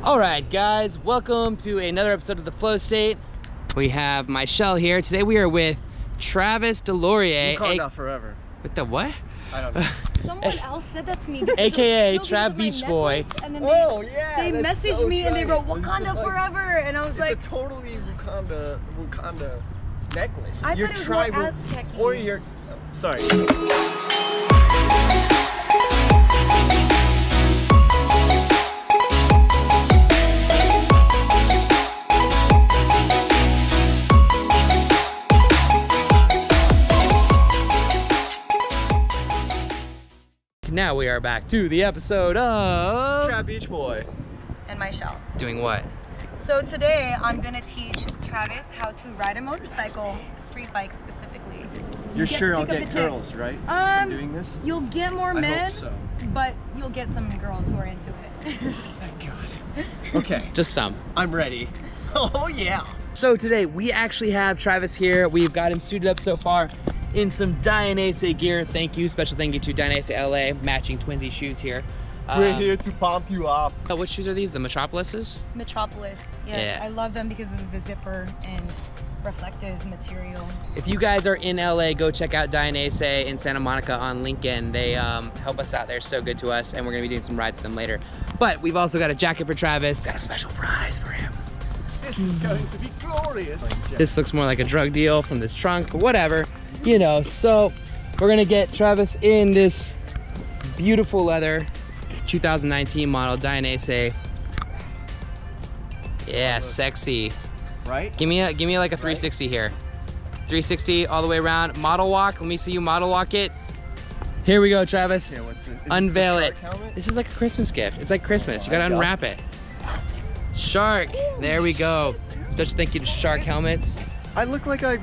All right, guys, welcome to another episode of the Flow State. We have Michelle here. Today we are with Travis DesLaurier. Wakanda forever. With the what? I don't know. Someone else said that to me. AKA Trav Beach Boy. And then they messaged so me and they wrote funny. Wakanda forever, and I was like, it's a totally Wakanda necklace. I Your thought it was tribal more Aztec-y. or your sorry. Now we are back to the episode of Trav Beach Boy. and Michelle. Doing what? So today I'm gonna teach Travis how to ride a motorcycle, a street bike specifically. You're sure I'll pick up get the girls, chicks. right? Doing this? You'll get more I men, hope so. but you'll get some girls who are into it. Thank God. Okay, Just some. I'm ready. Oh yeah. So today we actually have Travis here. We've got him suited up so far in some DAINESE gear. Thank you, special thank you to DAINESE LA, matching twinsy shoes here. We're here to pump you up. What shoes are these? The Metropolises? Metropolis, yes, Yeah. I love them because of the zipper and reflective material. If you guys are in LA, go check out DAINESE in Santa Monica on Lincoln. They help us out. They're so good to us, and we're gonna be doing some rides with them later. But we've also got a jacket for Travis. Got a special prize for him. This is going to be glorious. This looks more like a drug deal from this trunk, but whatever, you know. So we're gonna get Travis in this beautiful leather 2019 model DAINESE. Yeah, sexy. Right? Give me like a 360 here. 360 all the way around. Model walk. Let me see you model walk it. Here we go, Travis. Yeah, what's this? Unveil it. Helmet? This is like a Christmas gift. It's like Christmas. You my gotta God. unwrap it. Shark. There we go. Special thank you to Shark helmets. I look like I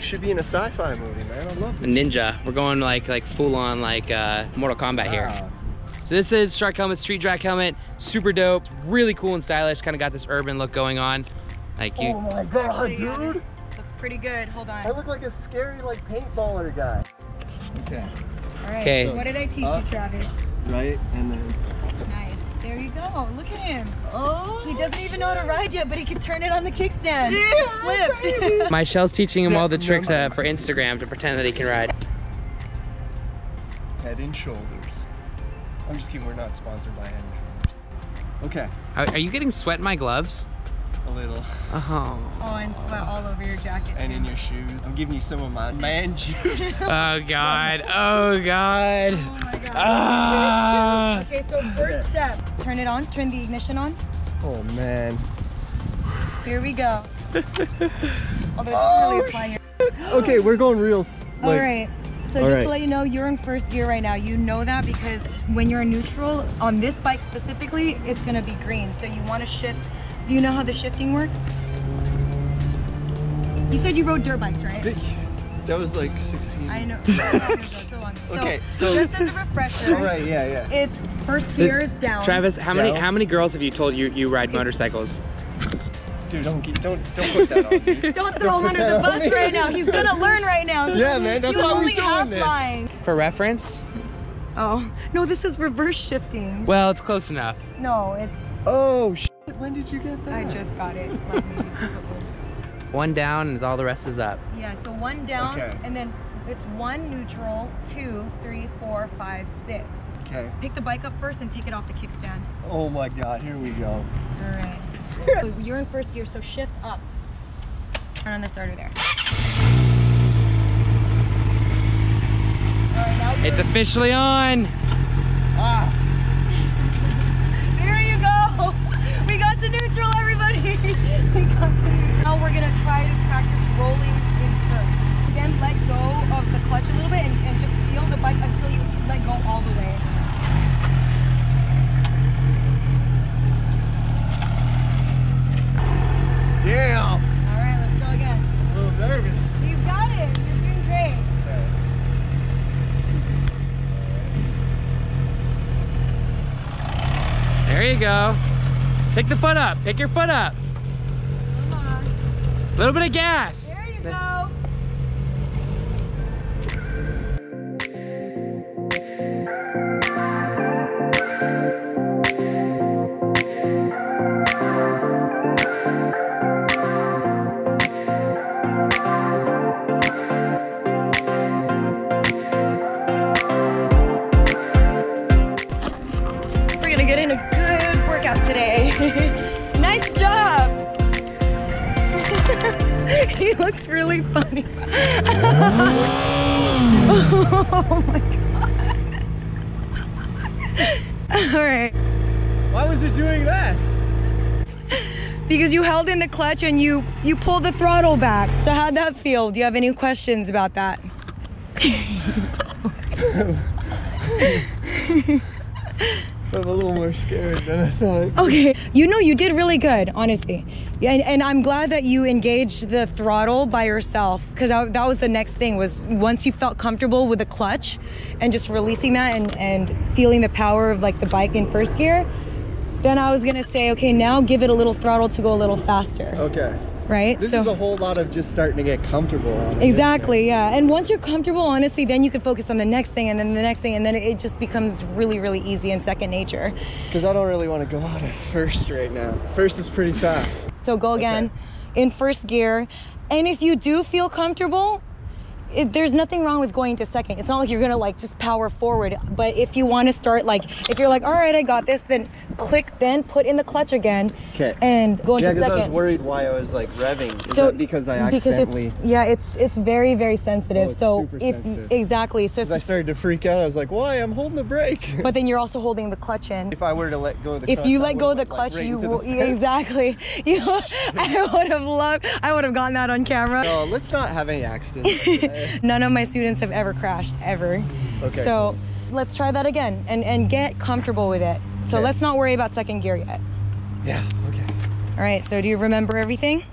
should be in a sci-fi movie, man. I love A it. ninja. We're going like full on like Mortal Kombat here. Wow. So this is Shark helmet, street DRAK helmet. Super dope. Really cool and stylish. Kind of got this urban look going on. Like you. Oh my God, Actually, dude! Looks pretty good, hold on. I look like a scary paintballer guy. Okay. All right, Okay. so what did I teach you, Travis? Right, and then. Nice, there you go, look at him. Oh. He doesn't even know how to ride yet, but he can turn it on the kickstand. It's flipped. Michelle's teaching him all the tricks Never mind. for Instagram to pretend that he can ride. Head and Shoulders. I'm just kidding. We're not sponsored by Head and Shoulders. Okay. Are you getting sweat in my gloves? A little. Oh. Oh, and sweat all over your jacket And too. in your shoes. I'm giving you some of my man juice. Oh God. Oh God. Oh my God. Ah. Okay, so first step, turn it on, turn the ignition on. Oh man. Here we go. Although it Oh, doesn't really apply here. Okay, we're going real. All right. So all just right. to let you know, you're in first gear right now. You know that because when you're in neutral, on this bike specifically, it's gonna be green. So you wanna shift. Do you know how the shifting works? You said you rode dirt bikes, right? That was like 16. I know. So long ago, so long. Okay, so- just as a refresher, All right, yeah. it's first gear is down. Travis, how many Yeah. girls have you told you ride motorcycles? Dude, don't put that on me. Don't throw him under the bus right now. He's gonna learn right now. So Yeah, man, that's you why we're only doing half this. lying. For reference? Oh no, this is reverse shifting. Well, it's close enough. No, it's. Oh shit! When did you get that? I just got it. Like maybe One down and all the rest is up. yeah, so one down, Okay. and then it's one neutral, 2, 3, 4, 5, 6. Okay. Pick the bike up first and take it off the kickstand. Oh my God! Here we go. All right. So you're in first gear, so shift up. Turn on the starter there. All right, now you're It's officially on. Ah. There you go. We got to neutral, everybody. We got to neutral. Now we're gonna try to practice rolling in first. Then let go of the clutch a little bit and just feel the bike until you let go all the way. Damn. All right, let's go again. A little nervous. You got it. You're doing great. There you go. Pick the foot up. Pick your foot up. Come on. A little bit of gas. There you go. workout today. Nice job. He looks really funny. Oh my God. All right. Why was it doing that? Because you held in the clutch and you pulled the throttle back. So how'd that feel? Do you have any questions about that? I'm a little more scared than I thought. Okay, you know you did really good, honestly. And I'm glad that you engaged the throttle by yourself, because that was the next thing, was once you felt comfortable with the clutch and just releasing that and feeling the power of like the bike in first gear, then I was gonna say, okay, now give it a little throttle to go a little faster. Okay. Right? This is a whole lot of just starting to get comfortable on it. Exactly, yeah. And once you're comfortable, honestly, then you can focus on the next thing and then the next thing, and then it just becomes really, really easy and second nature. Because I don't really want to go out of first right now. First is pretty fast. So go again in first gear. And if you do feel comfortable, there's nothing wrong with going to second. It's not like you're gonna like just power forward. But if you want to start, like, if you're like, all right, I got this, then click, then put in the clutch again. Okay. And go into second. Yeah, because I was worried why I was like revving. Is that because I accidentally? Because it's very, very sensitive. Oh, it's so super if sensitive. Exactly. So if I started to freak out, I was like, why? I'm holding the brake. But then you're also holding the clutch in. If I were to let go of the clutch, if you let go of the clutch, you will exactly. I would have gotten that on camera. No, let's not have any accidents. None of my students have ever crashed, ever. Okay. So let's try that again and get comfortable with it. So let's not worry about second gear yet. Yeah, okay. All right, so do you remember everything?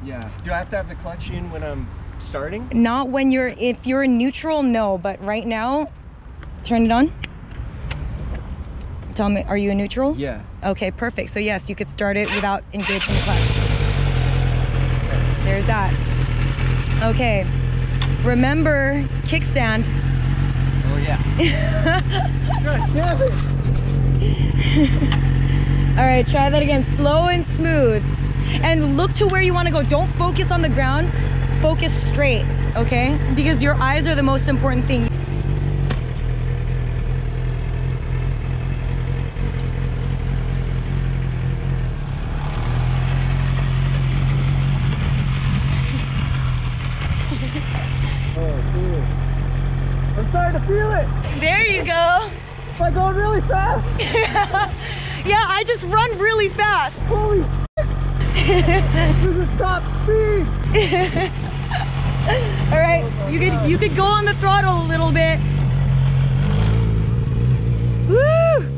Yeah. Do I have to have the clutch in when I'm starting? Not when if you're in neutral, no, but right now, turn it on. Tell me, are you in neutral? Yeah. Okay, perfect. So yes, you could start it without engaging the clutch. There's that. Okay. Remember kickstand. Oh yeah. God damn it. All right, try that again, slow and smooth. And look to where you want to go. Don't focus on the ground, focus straight, okay? Because your eyes are the most important thing. I'm starting to feel it. There you go. Am I going really fast? Yeah, I just run really fast. Holy shit. This is top speed. All right, you could go on the throttle a little bit. Woo!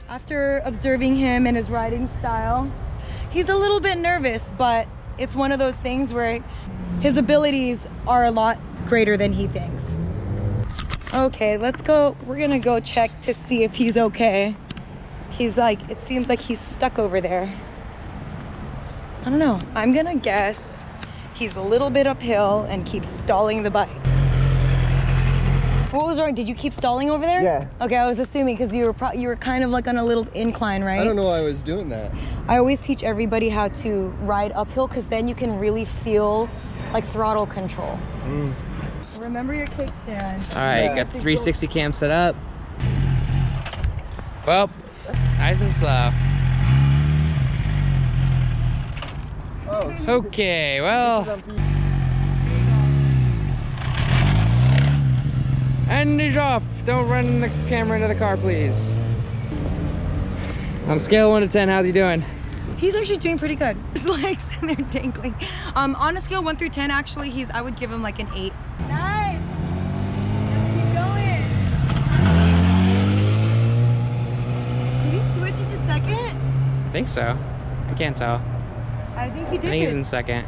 After observing him and his riding style, he's a little bit nervous, but it's one of those things where his abilities are a lot greater than he thinks. Okay, let's go. We're gonna go check to see if he's okay. He's like, it seems like he's stuck over there. I don't know. I'm gonna guess he's a little bit uphill and keeps stalling the bike. What was wrong? Did you keep stalling over there? Yeah. Okay, I was assuming because you were kind of like on a little incline, right? I don't know why I was doing that. I always teach everybody how to ride uphill because then you can really feel like throttle control. Mm. Remember your kickstand. All right, got the 360 cam set up. Well, nice and slow. Oh. Okay, well. And it's off. Don't run the camera into the car, please. On a scale of 1 to 10, how's he doing? He's actually doing pretty good. His legs and they're dangling. On a scale of 1 through 10, actually, I would give him like an 8. Nice. Let's keep going. Did he switch into second? I think so. I can't tell. I think he did. I think he's in second.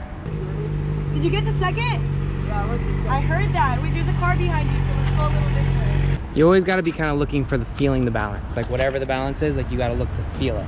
Did you get to second? Yeah, I heard that. Wait, there's a car behind you, so let's go a little this way. You always got to be kind of looking for feeling the balance. Like whatever the balance is, like you got to look to feel it.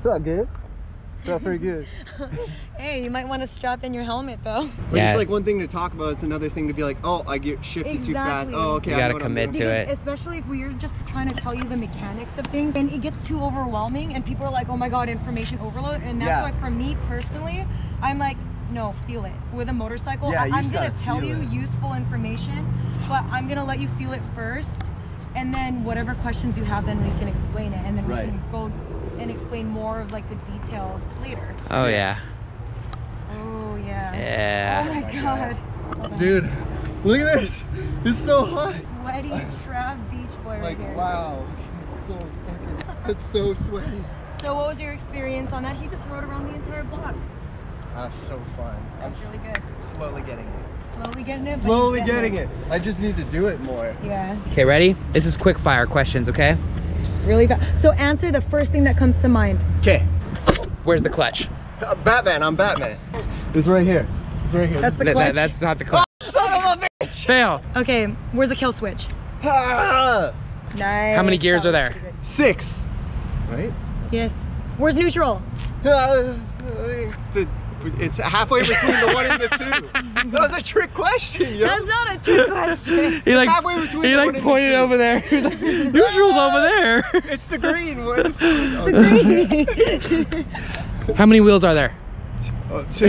Felt good. Felt pretty good. Hey, you might want to strap in your helmet though. Like, Yeah. it's like one thing to talk about, it's another thing to be like, oh, I get shifted too fast. Exactly. Oh, okay. You I know gotta what I'm commit doing. to it. Especially if we're just trying to tell you the mechanics of things and it gets too overwhelming and people are like, oh my god, information overload. And that's why for me personally, I'm like, no, feel it. With a motorcycle, Yeah, you I'm just gonna gotta tell feel you it. useful information, but I'm gonna let you feel it first, and then whatever questions you have, then we can explain it, and then we can go and explain more of like the details later. Oh yeah. Oh yeah. Yeah. Oh my god. Hold on. Dude, look at this. It's so hot. Sweaty Trav Beach Boy right Like, here. wow. It's so fucking, it's so sweaty. So what was your experience on that? He just rode around the entire block. That's so fun. That's really good. Slowly getting it. Slowly getting it. but Slowly he's getting it. I just need to do it more. Yeah. Okay, ready? This is quick fire questions, okay? Really fast. So answer the first thing that comes to mind. Okay. Where's the clutch? Batman, I'm Batman. It's right here. It's right here. That's the clutch. That's not the clutch. Son of a bitch! Fail. Okay, where's the kill switch? Ah! Nice. How many gears are there? 6. Right? Yes. Where's neutral? It's halfway between the 1 and the 2. That was a trick question, yo. That's not a trick question. He like halfway between he the like 1 and the pointed 2. over there. He was like, neutral's over there. It's the green one. It's How many wheels are there? 2.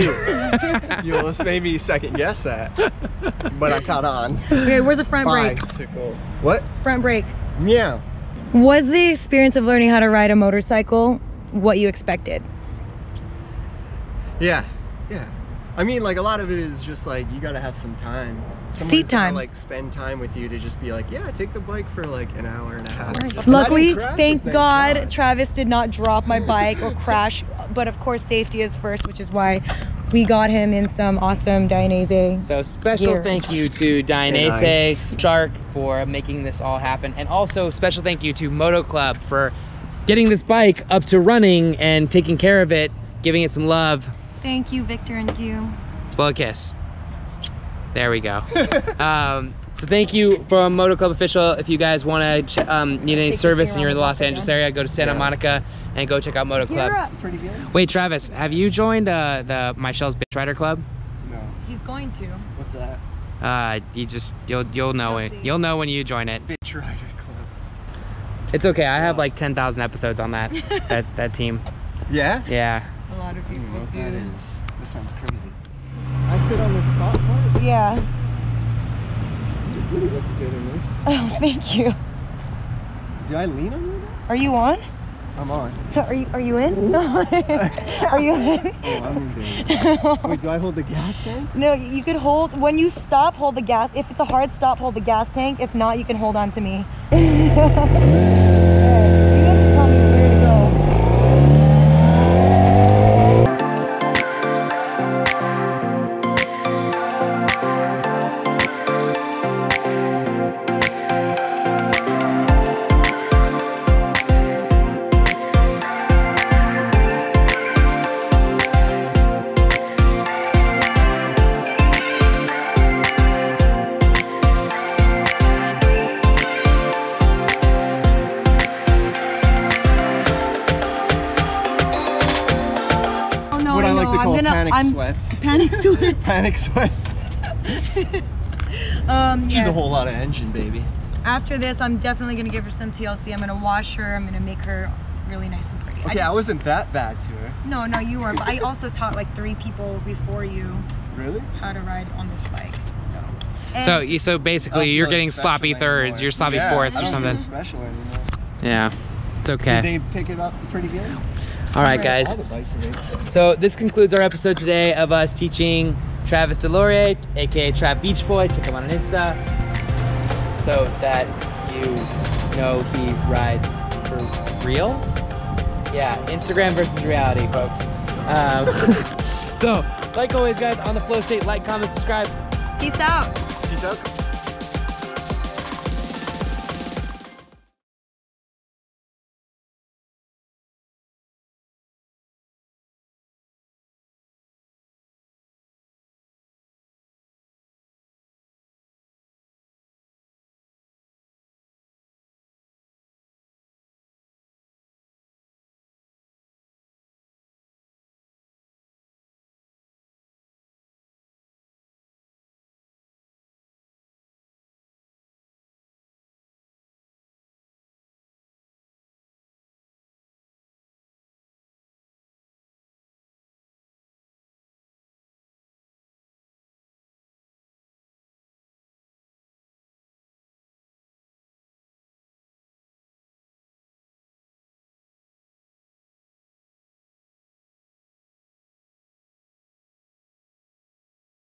You almost made me second guess that. But I caught on. Okay, where's the front brake? Bicycle. What? Front brake. Meow. Was the experience of learning how to ride a motorcycle what you expected? Yeah. Yeah. I mean, like, a lot of it is just like, you gotta have some time. Seat time. Gotta, like, spend time with you to just be like, yeah, take the bike for like an hour and a half. Luckily, And I didn't crash thank it, God, Travis did not drop my bike or crash. But of course, safety is first, which is why we got him in some awesome DAINESE. So special Gear. thank you to DAINESE Nice. Shark for making this all happen. And also special thank you to MOTOCLUB for getting this bike up to running and taking care of it, giving it some love. Thank you, Victor and Q. Blow a kiss. There we go. So thank you from MOTOCLUB Official. If you guys want to need any Take service this and you're in the around Los the Angeles block area, go to Santa Monica and go check out MOTOCLUB. Pretty good? Wait, Travis, have you joined the My Shell's Bitch Rider Club? No. He's going to. What's that? You'll know it. see. You'll know when you join it. Bitch Rider Club. It's okay. I have like 10,000 episodes on that that team. Yeah? Yeah. A lot of I don't people know what do. that is. That sounds crazy. I sit on this top part. Yeah. It really looks good in this. Oh, thank you. Do I lean on you now? Are you on? I'm on. Are you in? Are you in? Oh, I'm in there. Wait, do I hold the gas tank? No, you could hold, when you stop, hold the gas. If it's a hard stop, hold the gas tank. If not, you can hold on to me. You have to tell me where to go. What I like to call panic sweats. Panic sweats. Panic sweats. She's Yes. a whole lot of engine, baby. After this, I'm definitely gonna give her some TLC. I'm gonna wash her. I'm gonna make her really nice and pretty. Okay, I wasn't that bad to her. No, you were. But I also taught like 3 people before you Really? how to ride on this bike. And So basically, you're getting sloppy thirds. You're sloppy fourths or something. Special anymore. Yeah, it's okay. Did they pick it up pretty good? All right, guys. All the bikes are very good. So this concludes our episode today of us teaching Travis DesLaurier, aka Trap Beach Boy. Check him on Insta, so that you know he rides for real. Yeah, Instagram versus reality, folks. So, like always, guys, on the flow state, like, comment, subscribe. peace out. Peace out.